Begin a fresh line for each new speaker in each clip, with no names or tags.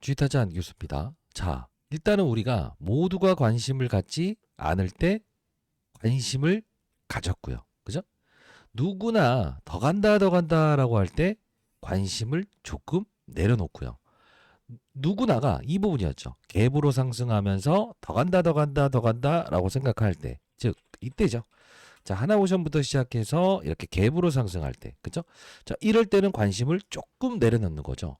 주식타자 안교수입니다. 자, 일단은 우리가 모두가 관심을 갖지 않을 때 관심을 가졌고요. 그죠? 누구나 더 간다, 더 간다라고 할 때 관심을 조금 내려놓고요. 누구나가 이 부분이었죠. 갭으로 상승하면서 더 간다, 더 간다, 더 간다라고 생각할 때, 즉 이때죠. 자, 하나오션부터 시작해서 이렇게 갭으로 상승할 때, 그죠? 자, 이럴 때는 관심을 조금 내려놓는 거죠.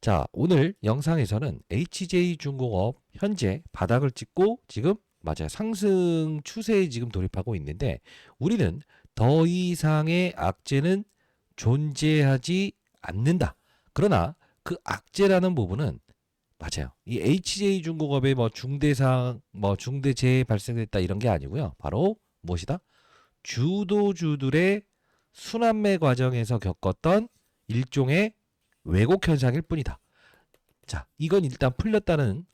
자, 오늘 영상에서는 HJ중공업 현재 바닥을 찍고 지금 맞아요. 상승 추세에 지금 돌입하고 있는데 우리는 더 이상의 악재는 존재하지 않는다. 그러나 그 악재라는 부분은 맞아요. 이 HJ중공업의 뭐 중대상, 뭐 중대재해 발생됐다 이런 게 아니고요. 바로 무엇이다? 주도주들의 순환매 과정에서 겪었던 일종의 왜곡 현상일 뿐이다. 자, 이건 일단 풀렸다는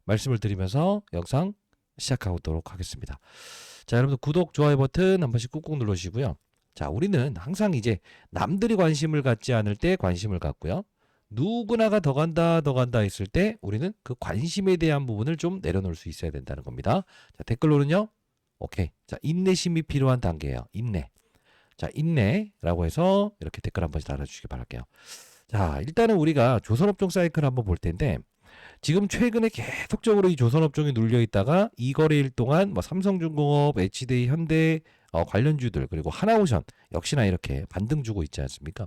말씀을 드리면서 영상 시작하도록 하겠습니다. 자, 여러분들 구독, 좋아요 버튼 한 번씩 꾹꾹 눌러주시고요. 자, 우리는 항상 이제 남들이 관심을 갖지 않을 때 관심을 갖고요. 누구나가 더 간다, 더 간다 했을 때 우리는 그 관심에 대한 부분을 좀 내려놓을 수 있어야 된다는 겁니다. 자, 댓글로는요. 오케이. 자, 인내심이 필요한 단계예요. 인내. 자, 인내라고 해서 이렇게 댓글 한 번씩 달아주시기 바랄게요. 자, 일단은 우리가 조선업종 사이클 한번 볼 텐데 지금 최근에 계속적으로 이 조선업종이 눌려 있다가 이 거래일 동안 뭐 삼성중공업, HDI, 현대 관련주들 그리고 하나오션 역시나 이렇게 반등 주고 있지 않습니까?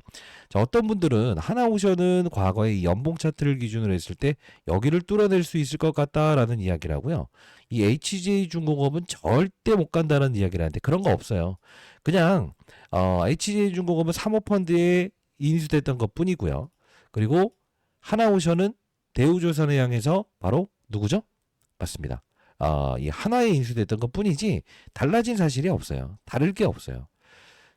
자, 어떤 분들은 하나오션은 과거에 이 연봉 차트를 기준으로 했을 때 여기를 뚫어낼 수 있을 것 같다라는 이야기를 하고요. 이 HJ중공업은 절대 못 간다는 이야기를 하는데 그런 거 없어요. 그냥 HJ중공업은 사모펀드에 인수됐던 것 뿐이고요. 그리고 하나오션은 대우조선을 향해서 바로 누구죠? 맞습니다. 이 하나에 인수됐던 것 뿐이지 달라진 사실이 없어요. 다를 게 없어요.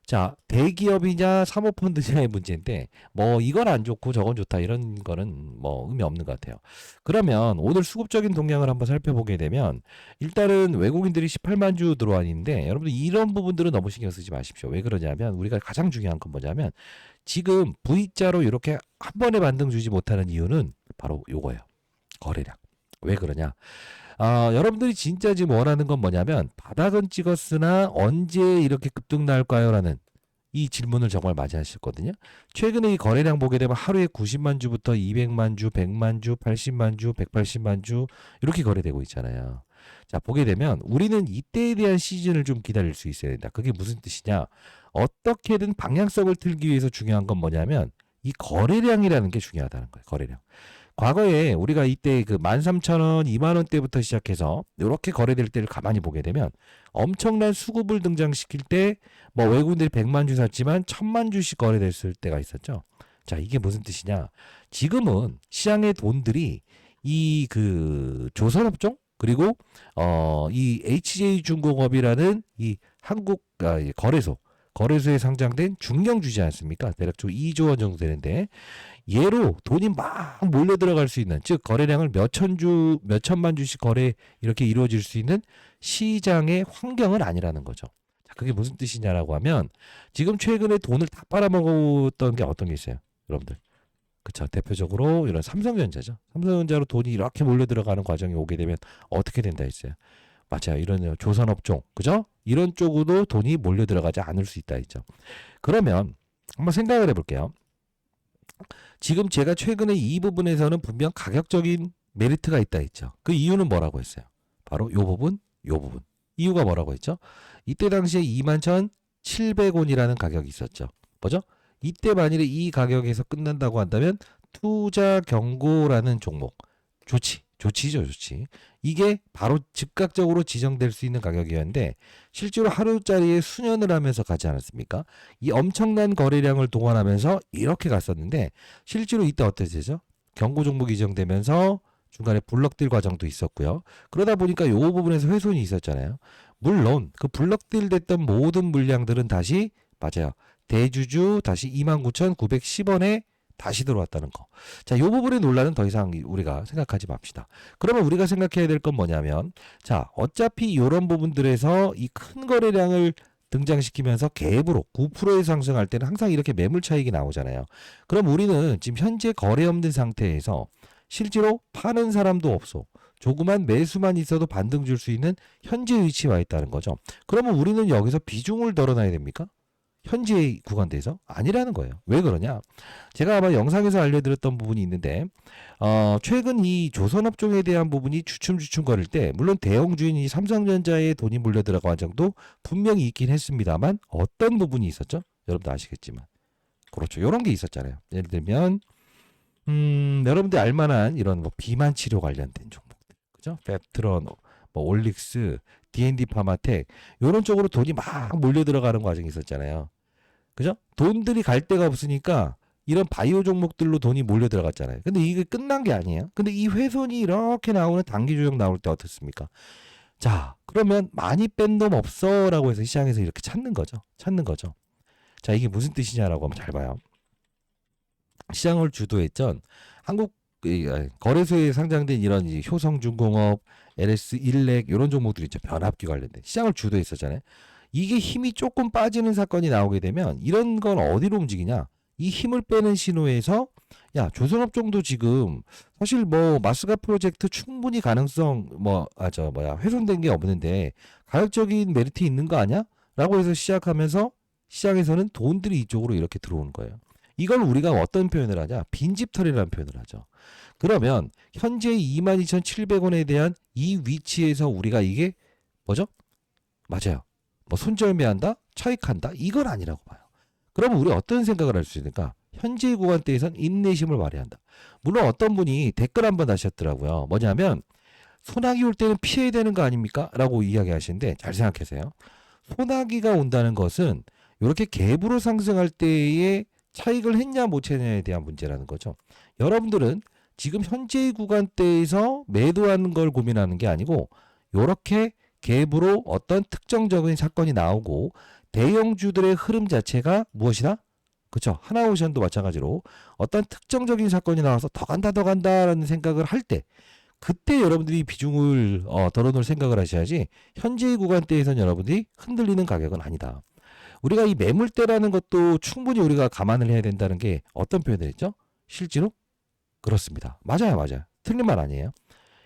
자, 대기업이냐 사모펀드냐의 문제인데 뭐 이건 안 좋고 저건 좋다 이런 거는 뭐 의미 없는 것 같아요. 그러면 오늘 수급적인 동향을 한번 살펴보게 되면 일단은 외국인들이 18만 주 들어와 있는데 여러분들 이런 부분들은 너무 신경 쓰지 마십시오. 왜 그러냐면 우리가 가장 중요한 건 뭐냐면 지금 V자로 이렇게 한 번에 반등 주지 못하는 이유는 바로 요거예요. 거래량. 왜 그러냐? 여러분들이 진짜 지금 원하는 건 뭐냐면 바닥은 찍었으나 언제 이렇게 급등 날까요? 라는 이 질문을 정말 많이 하셨거든요. 최근에 이 거래량 보게 되면 하루에 90만 주부터 200만 주, 100만 주, 80만 주, 180만 주 이렇게 거래되고 있잖아요. 자, 보게 되면 우리는 이때에 대한 시즌을 좀 기다릴 수 있어야 된다. 그게 무슨 뜻이냐? 어떻게든 방향성을 틀기 위해서 중요한 건 뭐냐면 이 거래량이라는 게 중요하다는 거예요. 거래량. 과거에 우리가 이때 그 13,000원, 20,000원대부터 시작해서 이렇게 거래될 때를 가만히 보게 되면 엄청난 수급을 등장시킬 때 뭐 외국인들이 100만 주 샀지만 1000만 주씩 거래됐을 때가 있었죠. 자, 이게 무슨 뜻이냐? 지금은 시장의 돈들이 이 그 조선업종 그리고 이 HJ중공업이라는 이 한국 이 거래소에 상장된 중형 주지 않습니까? 대략적으로 2조 원 정도 되는데 얘로 돈이 막 몰려 들어갈 수 있는 즉 거래량을 몇 천만 주씩 거래 이렇게 이루어질 수 있는 시장의 환경은 아니라는 거죠. 자, 그게 무슨 뜻이냐라고 하면 지금 최근에 돈을 다 빨아먹었던 게 어떤 게 있어요? 여러분들. 그쵸. 대표적으로 이런 삼성전자죠. 삼성전자로 돈이 이렇게 몰려 들어가는 과정이 오게 되면 어떻게 된다 했어요? 맞아요. 이런 조선업종, 그죠? 이런 쪽으로 돈이 몰려 들어가지 않을 수 있다 했죠. 그러면 한번 생각을 해볼게요. 지금 제가 최근에 이 부분에서는 분명 가격적인 메리트가 있다 했죠. 그 이유는 뭐라고 했어요? 바로 요 부분, 요 부분. 이유가 뭐라고 했죠? 이때 당시에 21,700원이라는 가격이 있었죠. 뭐죠? 이때 만일에 이 가격에서 끝난다고 한다면 투자 경고라는 종목. 좋지죠, 좋지. 이게 바로 즉각적으로 지정될 수 있는 가격이었는데 실제로 하루짜리에 수년을 하면서 가지 않았습니까? 이 엄청난 거래량을 동원하면서 이렇게 갔었는데 실제로 이때 어땠죠? 경고 종목이 지정되면서 중간에 블럭딜 과정도 있었고요. 그러다 보니까 이 부분에서 훼손이 있었잖아요. 물론 그 블럭딜 됐던 모든 물량들은 다시 맞아요. 대주주 다시 29,910원에 다시 들어왔다는 거. 자, 이 부분의 논란은 더 이상 우리가 생각하지 맙시다. 그러면 우리가 생각해야 될 건 뭐냐면, 자, 어차피 이런 부분들에서 이 큰 거래량을 등장시키면서 갭으로 9%에 상승할 때는 항상 이렇게 매물 차익이 나오잖아요. 그럼 우리는 지금 현재 거래 없는 상태에서 실제로 파는 사람도 없어. 조그만 매수만 있어도 반등 줄 수 있는 현재 위치에 와 있다는 거죠. 그러면 우리는 여기서 비중을 덜어놔야 됩니까? 현재 구간대에서? 아니라는 거예요. 왜 그러냐? 제가 아마 영상에서 알려드렸던 부분이 있는데 최근 이 조선업종에 대한 부분이 주춤주춤 거릴 때 물론 대형주인 삼성전자에 돈이 몰려 들어간 정도 분명히 있긴 했습니다만 어떤 부분이 있었죠? 여러분도 아시겠지만 그렇죠. 이런 게 있었잖아요. 예를 들면 여러분들 알만한 이런 뭐 비만 치료 관련된 종목들, 그죠? 펩트론, 뭐 올릭스, D&D 파마텍 이런 쪽으로 돈이 막 몰려 들어가는 과정이 있었잖아요. 그죠? 돈들이 갈 데가 없으니까 이런 바이오 종목들로 돈이 몰려 들어갔잖아요. 근데 이게 끝난 게 아니에요. 근데 이 훼손이 이렇게 나오는 단기 조정 나올 때 어떻습니까? 자, 그러면 많이 뺀 놈 없어라고 해서 시장에서 이렇게 찾는 거죠. 찾는 거죠. 자, 이게 무슨 뜻이냐라고 하면 잘 봐요. 시장을 주도했던 한국 거래소에 상장된 이런 효성중공업, LS1렉 이런 종목들 있죠. 변압기 관련된 시장을 주도했었잖아요. 이게 힘이 조금 빠지는 사건이 나오게 되면 이런 건 어디로 움직이냐? 이 힘을 빼는 신호에서 야 조선업종도 지금 사실 뭐 마스가 프로젝트 충분히 가능성 훼손된 게 없는데 가격적인 메리트 있는 거 아니야? 라고 해서 시작하면서 시장에서는 돈들이 이쪽으로 이렇게 들어오는 거예요. 이걸 우리가 어떤 표현을 하냐? 빈집털이라는 표현을 하죠. 그러면 현재 22,700원에 대한 이 위치에서 우리가 이게 뭐죠? 맞아요. 뭐 손절매한다? 차익한다? 이건 아니라고 봐요. 그러면 우리 어떤 생각을 할 수 있을까? 현재 구간대에선 인내심을 발휘한다. 물론 어떤 분이 댓글 한번 하셨더라고요. 뭐냐면 소나기 올 때는 피해야 되는 거 아닙니까? 라고 이야기하시는데 잘 생각하세요. 소나기가 온다는 것은 이렇게 갭으로 상승할 때에 차익을 했냐 못 했냐에 대한 문제라는 거죠. 여러분들은 지금 현재 구간대에서 매도하는 걸 고민하는 게 아니고 이렇게 갭으로 어떤 특정적인 사건이 나오고 대형주들의 흐름 자체가 무엇이다? 그렇죠. 하나오션도 마찬가지로 어떤 특정적인 사건이 나와서 더 간다라는 생각을 할 때 그때 여러분들이 비중을 덜어놓을 생각을 하셔야지 현재 구간대에서는 여러분들이 흔들리는 가격은 아니다. 우리가 이 매물대라는 것도 충분히 우리가 감안을 해야 된다는 게 어떤 표현을 했죠? 실제로? 그렇습니다. 맞아요. 틀린 말 아니에요.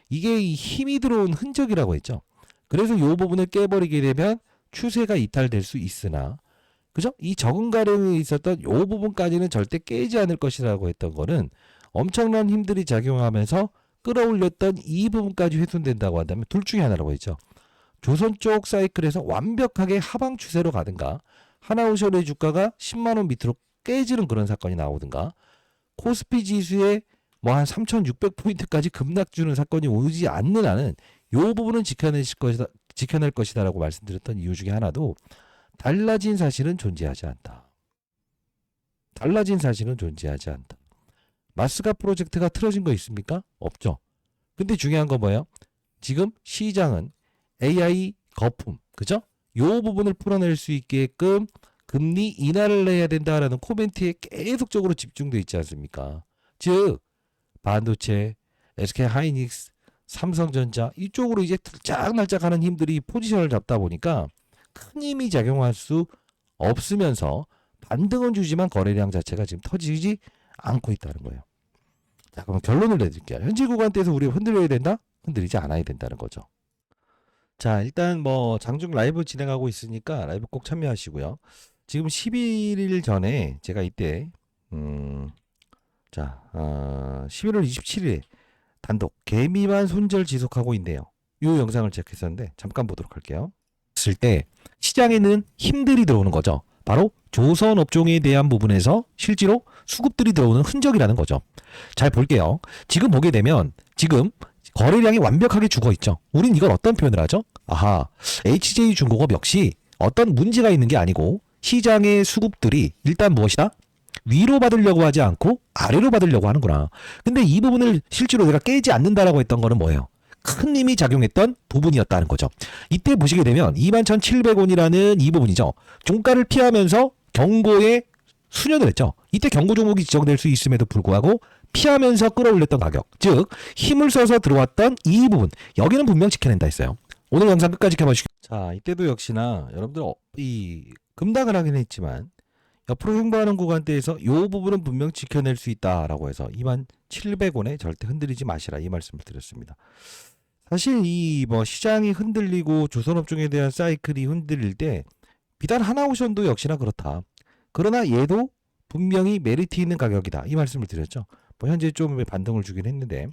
이게 이 힘이 들어온 흔적이라고 했죠. 그래서 이 부분을 깨버리게 되면 추세가 이탈될 수 있으나 그죠? 이 적은 가량에 있었던 이 부분까지는 절대 깨지 않을 것이라고 했던 거는 엄청난 힘들이 작용하면서 끌어올렸던 이 부분까지 훼손된다고 한다면 둘 중에 하나라고 했죠. 조선 쪽 사이클에서 완벽하게 하방 추세로 가든가 하나오션의 주가가 10만 원 밑으로 깨지는 그런 사건이 나오든가 코스피 지수에 뭐 한 3,600포인트까지 급락 주는 사건이 오지 않는 한은 이 부분은 지켜낼 것이다라고 말씀드렸던 이유 중에 하나도 달라진 사실은 존재하지 않다. 달라진 사실은 존재하지 않다. 마스가 프로젝트가 틀어진 거 있습니까? 없죠. 근데 중요한 건 뭐예요? 지금 시장은 AI 거품, 그죠? 요 부분을 풀어낼 수 있게끔 금리 인하를 해야 된다라는 코멘트에 계속적으로 집중되어 있지 않습니까? 즉 반도체, SK하이닉스, 삼성전자 이쪽으로 이제 들짝날짝하는 힘들이 포지션을 잡다 보니까 큰 힘이 작용할 수 없으면서 반등은 주지만 거래량 자체가 지금 터지지 않고 있다는 거예요. 자, 그럼 결론을 내드릴게요. 현재 구간대에서 우리가 흔들려야 된다? 흔들리지 않아야 된다는 거죠. 자, 일단 뭐 장중 라이브 진행하고 있으니까 라이브 꼭 참여하시고요. 지금 11일 전에 제가 이때 11월 27일에 단독 개미만 손절 지속하고 있네요. 이 영상을 체크했었는데 잠깐 보도록 할게요. 했을 때 시장에는 힘들이 들어오는 거죠. 바로 조선 업종에 대한 부분에서 실제로 수급들이 들어오는 흔적이라는 거죠. 잘 볼게요. 지금 보게 되면 지금 거래량이 완벽하게 죽어 있죠. 우린 이걸 어떤 표현을 하죠? 아하, HJ중공업 역시 어떤 문제가 있는 게 아니고 시장의 수급들이 일단 무엇이다? 위로 받으려고 하지 않고 아래로 받으려고 하는구나. 근데 이 부분을 실제로 내가 깨지 않는다라고 했던 거는 뭐예요? 큰 힘이 작용했던 부분이었다는 거죠. 이때 보시게 되면 21,700원이라는 이 부분이죠. 종가를 피하면서 경고에 수년을 했죠. 이때 경고 종목이 지정될 수 있음에도 불구하고 피하면서 끌어올렸던 가격, 즉 힘을 써서 들어왔던 이 부분, 여기는 분명 지켜낸다 했어요. 오늘 영상 끝까지 지켜봐주시고 자, 이때도 역시나 여러분들 이 급락을 하긴 했지만 옆으로 횡보하는 구간대에서 이 부분은 분명 지켜낼 수 있다라고 해서 27,700원에 절대 흔들리지 마시라 이 말씀을 드렸습니다. 사실 이 뭐 시장이 흔들리고 조선업종에 대한 사이클이 흔들릴 때 비단 하나오션도 역시나 그렇다. 그러나 얘도 분명히 메리트 있는 가격이다 이 말씀을 드렸죠. 뭐 현재 좀 반등을 주긴 했는데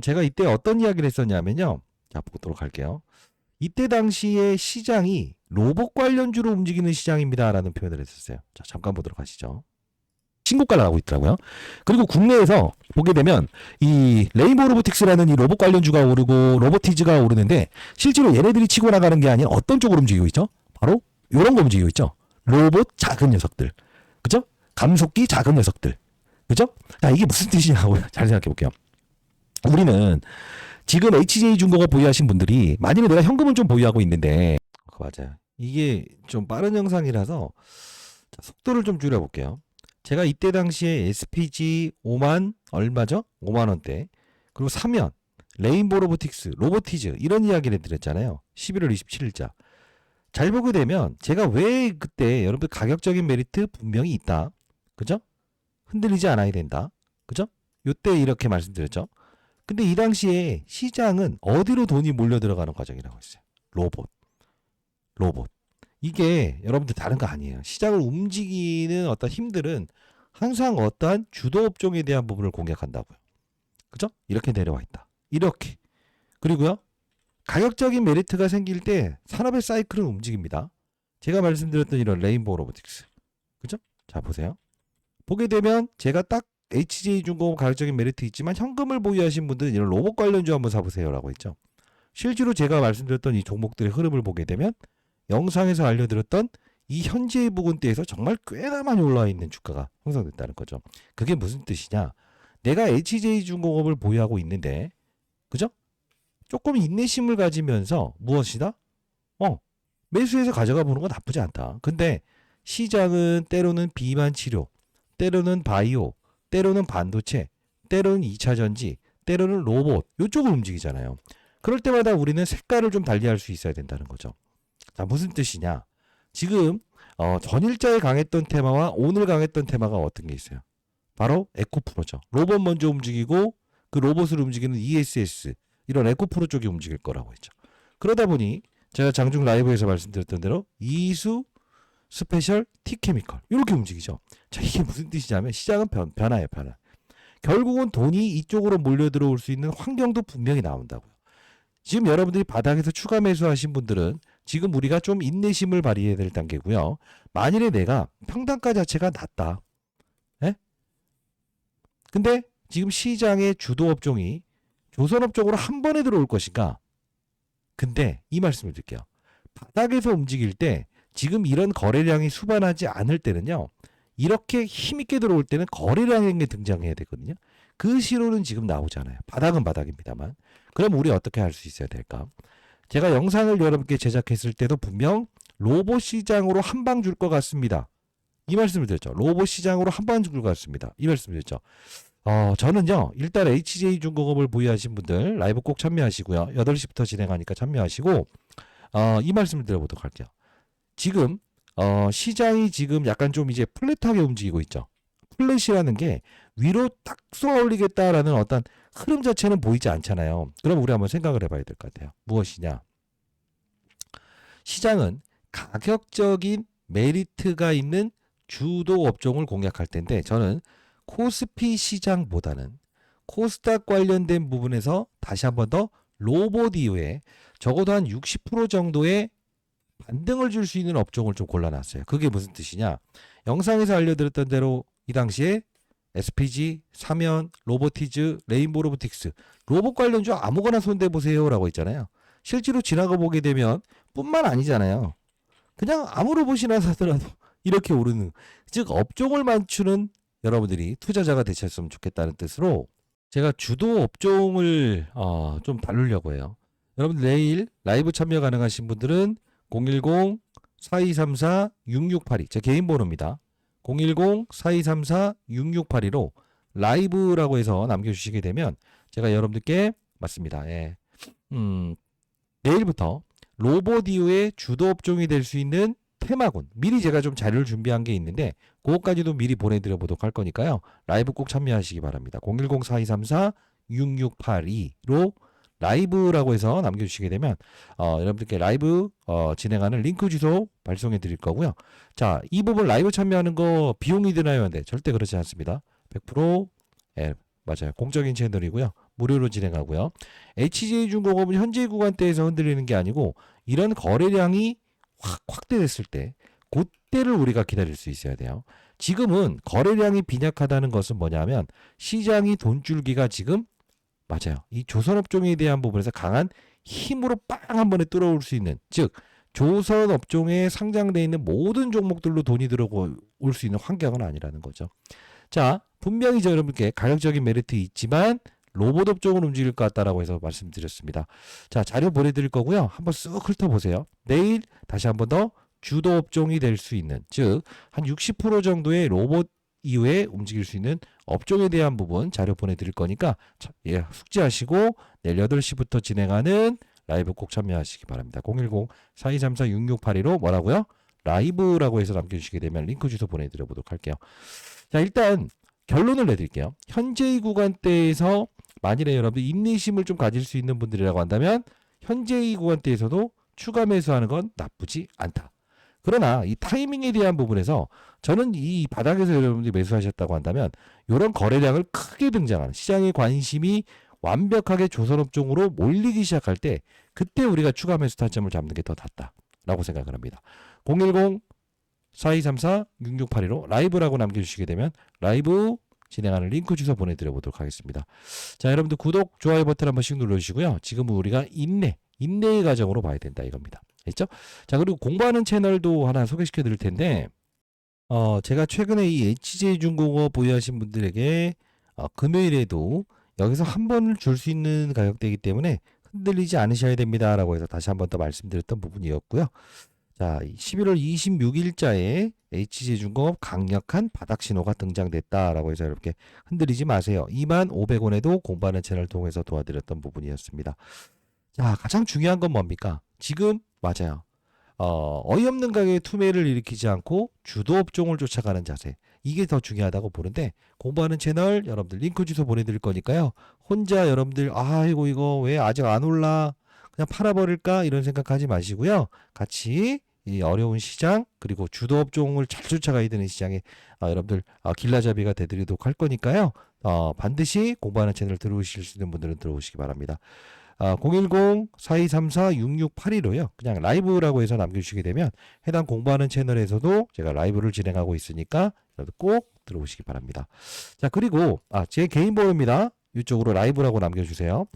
제가 이때 어떤 이야기를 했었냐면요. 자 보도록 할게요. 이때 당시에 시장이 로봇 관련주로 움직이는 시장입니다라는 표현을 했었어요. 자, 잠깐 보도록 하시죠. 신고가를 나가고 있더라고요. 그리고 국내에서 보게 되면 이 레인보우 로보틱스라는 이 로봇 관련주가 오르고 로보티즈가 오르는데 실제로 얘네들이 치고 나가는 게 아닌 어떤 쪽으로 움직이고 있죠? 바로 이런 거 움직이고 있죠. 로봇 작은 녀석들. 그죠? 감속기 작은 녀석들. 그죠? 자, 이게 무슨 뜻이냐고 잘 생각해 볼게요. 우리는 지금 HJ중공업 보유하신 분들이 만일에 내가 현금을 좀 보유하고 있는데 맞아요. 이게 좀 빠른 영상이라서 자, 속도를 좀 줄여볼게요. 제가 이때 당시에 SPG 5만 얼마죠? 5만 원대 그리고 사면 레인보우 로보틱스, 로보티즈 이런 이야기를 드렸잖아요. 11월 27일자. 잘 보게 되면 제가 왜 그때 여러분들 가격적인 메리트 분명히 있다. 그죠? 흔들리지 않아야 된다. 그죠? 요때 이렇게 말씀드렸죠. 근데 이 당시에 시장은 어디로 돈이 몰려 들어가는 과정이라고 했어요. 로봇. 이게 여러분들 다른 거 아니에요. 시장을 움직이는 어떤 힘들은 항상 어떠한 주도 업종에 대한 부분을 공략한다고요. 그죠? 이렇게 내려와 있다. 이렇게. 그리고요. 가격적인 메리트가 생길 때 산업의 사이클은 움직입니다. 제가 말씀드렸던 이런 레인보우 로보틱스. 그죠? 자, 보세요. 보게 되면 제가 딱 HJ중공업 가격적인 메리트 있지만 현금을 보유하신 분들은 이런 로봇 관련주 한번 사보세요 라고 했죠. 실제로 제가 말씀드렸던 이 종목들의 흐름을 보게 되면 영상에서 알려드렸던 이 현재의 부근대에서 정말 꽤나 많이 올라와 있는 주가가 형성됐다는 거죠. 그게 무슨 뜻이냐? 내가 HJ중공업을 보유하고 있는데 그죠? 조금 인내심을 가지면서 무엇이다? 매수해서 가져가 보는 건 나쁘지 않다. 근데 시장은 때로는 비만 치료, 때로는 바이오, 때로는 반도체, 때로는 2차 전지, 때로는 로봇 이쪽을 움직이잖아요. 그럴 때마다 우리는 색깔을 좀 달리할 수 있어야 된다는 거죠. 자, 무슨 뜻이냐? 지금 전일자에 강했던 테마와 오늘 강했던 테마가 어떤 게 있어요? 바로 에코프로죠. 로봇 먼저 움직이고 그 로봇을 움직이는 ESS 이런 에코프로 쪽이 움직일 거라고 했죠. 그러다 보니 제가 장중 라이브에서 말씀드렸던 대로 이수 스페셜 티케미컬 이렇게 움직이죠. 자, 이게 무슨 뜻이냐면 시장은 변화예요. 결국은 돈이 이쪽으로 몰려 들어올 수 있는 환경도 분명히 나온다고요. 지금 여러분들이 바닥에서 추가 매수하신 분들은 지금 우리가 좀 인내심을 발휘해야 될 단계고요. 만일에 내가 평단가 자체가 낮다. 예? 근데 지금 시장의 주도 업종이 조선업 쪽으로 한 번에 들어올 것인가? 근데 이 말씀을 드릴게요. 바닥에서 움직일 때 지금 이런 거래량이 수반하지 않을 때는요. 이렇게 힘있게 들어올 때는 거래량이 등장해야 되거든요. 그 신호는 지금 나오잖아요. 바닥은 바닥입니다만. 그럼 우리 어떻게 할 수 있어야 될까? 제가 영상을 여러분께 제작했을 때도 분명 로봇 시장으로 한 방 줄 것 같습니다. 이 말씀을 드렸죠. 로봇 시장으로 한 방 줄 것 같습니다. 이 말씀을 드렸죠. 저는요. 일단 HJ중공업을 보유하신 분들 라이브 꼭 참여하시고요. 8시부터 진행하니까 참여하시고 이 말씀을 드려보도록 할게요. 지금 시장이 지금 약간 좀 이제 플랫하게 움직이고 있죠. 플랫이라는 게 위로 딱 쏘아 올리겠다라는 어떤 흐름 자체는 보이지 않잖아요. 그럼 우리 한번 생각을 해봐야 될 것 같아요. 무엇이냐? 시장은 가격적인 메리트가 있는 주도 업종을 공략할 텐데 저는 코스피 시장보다는 코스닥 관련된 부분에서 다시 한번 더 로봇 이후에 적어도 한 60% 정도의 반등을 줄 수 있는 업종을 좀 골라놨어요. 그게 무슨 뜻이냐? 영상에서 알려드렸던 대로 이 당시에 SPG, 사면, 로보티즈, 레인보우 로보틱스 로봇 관련주 아무거나 손대보세요 라고 했잖아요. 실제로 지나가 보게 되면 뿐만 아니잖아요. 그냥 아무 로봇이나 사더라도 이렇게 오르는 즉 업종을 맞추는 여러분들이 투자자가 되셨으면 좋겠다는 뜻으로 제가 주도 업종을 좀 다루려고 해요. 여러분 내일 라이브 참여 가능하신 분들은 010-4234-6682 제 개인 번호입니다. 010-4234-6682로 라이브라고 해서 남겨주시게 되면 제가 여러분들께 맞습니다. 예. 내일부터 로봇 이후에 주도 업종이 될 수 있는 테마군 미리 제가 좀 자료를 준비한 게 있는데 그것까지도 미리 보내드려 보도록 할 거니까요. 라이브 꼭 참여하시기 바랍니다. 010-4234-6682로 라이브라고 해서 남겨주시게 되면 여러분들께 라이브 진행하는 링크 주소 발송해 드릴 거고요. 자, 이 부분 라이브 참여하는 거 비용이 드나요? 네, 절대 그렇지 않습니다. 100% 맞아요. 공적인 채널이고요. 무료로 진행하고요. HJ중공업은 현재 구간대에서 흔들리는 게 아니고 이런 거래량이 확 확대됐을 때 그때를 우리가 기다릴 수 있어야 돼요. 지금은 거래량이 빈약하다는 것은 뭐냐면 시장이 돈줄기가 지금 맞아요. 이 조선업종에 대한 부분에서 강한 힘으로 빵 한 번에 뚫어올 수 있는 즉 조선업종에 상장되어 있는 모든 종목들로 돈이 들어올 수 있는 환경은 아니라는 거죠. 자, 분명히 저 여러분께 가격적인 메리트 있지만 로봇 업종은 움직일 것 같다라고 해서 말씀드렸습니다. 자, 자료 보내드릴 거고요. 한번 쓱 훑어보세요. 내일 다시 한번 더 주도 업종이 될 수 있는 즉 한 60% 정도의 로봇 이후에 움직일 수 있는 업종에 대한 부분 자료 보내드릴 거니까 숙지하시고 내일 8시부터 진행하는 라이브 꼭 참여하시기 바랍니다. 010-4234-6682로 뭐라고요? 라이브라고 해서 남겨주시게 되면 링크 주소 보내드려 보도록 할게요. 자, 일단 결론을 내드릴게요. 현재의 구간대에서 만일에 여러분들 인내심을 좀 가질 수 있는 분들이라고 한다면 현재의 구간대에서도 추가 매수하는 건 나쁘지 않다. 그러나 이 타이밍에 대한 부분에서 저는 이 바닥에서 여러분들이 매수하셨다고 한다면 이런 거래량을 크게 등장하는 시장의 관심이 완벽하게 조선업종으로 몰리기 시작할 때 그때 우리가 추가 매수 타점을 잡는 게 더 낫다라고 생각을 합니다. 010-4234-6682로 라이브라고 남겨주시게 되면 라이브 진행하는 링크 주소 보내드려 보도록 하겠습니다. 자, 여러분들 구독, 좋아요 버튼 한 번씩 눌러주시고요. 지금은 우리가 인내의 과정으로 봐야 된다 이겁니다. 됐죠? 자, 그리고 공부하는 채널도 하나 소개시켜 드릴 텐데 제가 최근에 이 HJ중공업 보유하신 분들에게 금요일에도 여기서 한 번을 줄 수 있는 가격대이기 때문에 흔들리지 않으셔야 됩니다 라고 해서 다시 한 번 더 말씀드렸던 부분이었고요. 자, 11월 26일자에 HJ중공업 강력한 바닥 신호가 등장됐다라고 해서 이렇게 흔들리지 마세요. 25,000원에도 공부하는 채널 통해서 도와드렸던 부분이었습니다. 자, 가장 중요한 건 뭡니까? 지금 맞아요. 어이없는 가격에 투매를 일으키지 않고 주도 업종을 쫓아가는 자세. 이게 더 중요하다고 보는데 공부하는 채널 여러분들 링크 주소 보내드릴 거니까요. 혼자 여러분들 아이고 이거 왜 아직 안 올라 그냥 팔아버릴까 이런 생각하지 마시고요. 같이 이 어려운 시장 그리고 주도 업종을 잘 쫓아가야 되는 시장에 여러분들 길라잡이가 되드리도록 할 거니까요. 반드시 공부하는 채널 들어오실 수 있는 분들은 들어오시기 바랍니다. 010-4234-6682로요. 그냥 라이브라고 해서 남겨주시게 되면 해당 공부하는 채널에서도 제가 라이브를 진행하고 있으니까 꼭 들어오시기 바랍니다. 자, 그리고 제 개인 번호입니다. 이쪽으로 라이브라고 남겨주세요.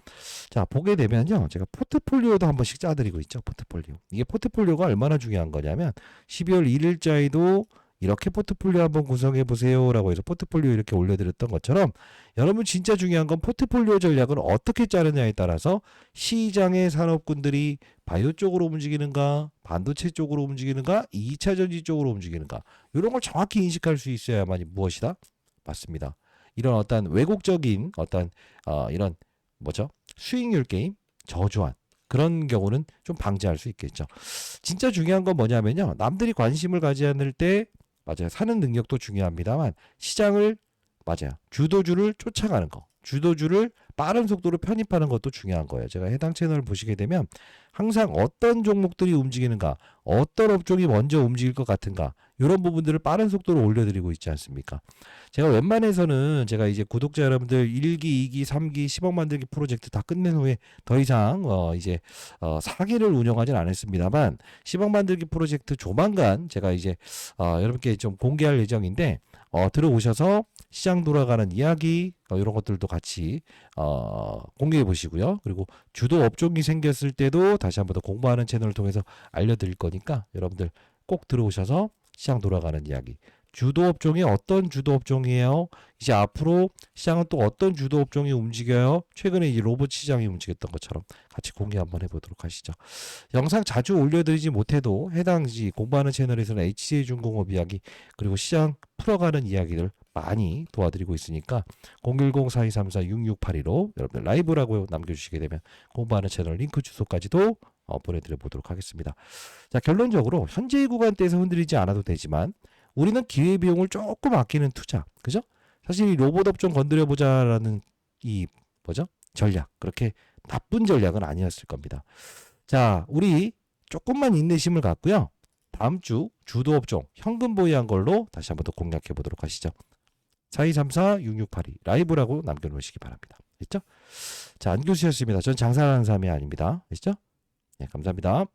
자, 보게 되면요. 제가 포트폴리오도 한 번씩 짜드리고 있죠. 포트폴리오. 이게 포트폴리오가 얼마나 중요한 거냐면 12월 1일자에도 이렇게 포트폴리오 한번 구성해 보세요 라고 해서 포트폴리오 이렇게 올려드렸던 것처럼 여러분 진짜 중요한 건 포트폴리오 전략을 어떻게 짜느냐에 따라서 시장의 산업군들이 바이오 쪽으로 움직이는가 반도체 쪽으로 움직이는가 2차전지 쪽으로 움직이는가 이런 걸 정확히 인식할 수 있어야만이 무엇이다? 맞습니다. 이런 어떤 왜곡적인 어떤 이런 뭐죠? 수익률 게임, 저조한 그런 경우는 좀 방지할 수 있겠죠. 진짜 중요한 건 뭐냐면요. 남들이 관심을 가지 않을 때 맞아요. 사는 능력도 중요합니다만 시장을 맞아요. 주도주를 쫓아가는 거. 주도주를 빠른 속도로 편입하는 것도 중요한 거예요. 제가 해당 채널을 보시게 되면 항상 어떤 종목들이 움직이는가, 어떤 업종이 먼저 움직일 것 같은가 이런 부분들을 빠른 속도로 올려드리고 있지 않습니까? 제가 웬만해서는 제가 이제 구독자 여러분들 1기, 2기, 3기 10억 만들기 프로젝트 다 끝낸 후에 더 이상 이제 4기를 운영하진 않았습니다만 10억 만들기 프로젝트 조만간 제가 이제 여러분께 좀 공개할 예정인데 들어오셔서 시장 돌아가는 이야기 이런 것들도 같이 공개해 보시고요. 그리고 주도 업종이 생겼을 때도 다시 한번 더 공부하는 채널을 통해서 알려드릴 거니까 여러분들 꼭 들어오셔서 시장 돌아가는 이야기. 주도 업종이 어떤 주도 업종이에요? 이제 앞으로 시장은 또 어떤 주도 업종이 움직여요? 최근에 이 로봇 시장이 움직였던 것처럼 같이 공개 한번 해보도록 하시죠. 영상 자주 올려드리지 못해도 해당 공부하는 채널에서는 HJ중공업 이야기 그리고 시장 풀어가는 이야기들 많이 도와드리고 있으니까 010-4234-6682로 여러분들 라이브라고 남겨주시게 되면 공부하는 채널 링크 주소까지도 보내드려 보도록 하겠습니다. 자, 결론적으로 현재의 구간대에서 흔들리지 않아도 되지만 우리는 기회비용을 조금 아끼는 투자, 그죠? 사실 이 로봇 업종 건드려 보자라는 이 뭐죠? 전략, 그렇게 나쁜 전략은 아니었을 겁니다. 자, 우리 조금만 인내심을 갖고요. 다음 주 주도 업종 현금 보유한 걸로 다시 한번 더 공략해 보도록 하시죠. 4234-6682 라이브라고 남겨놓으시기 바랍니다. 됐죠? 자, 안교수였습니다. 전 장사하는 사람이 아닙니다. 됐죠? 네, 감사합니다.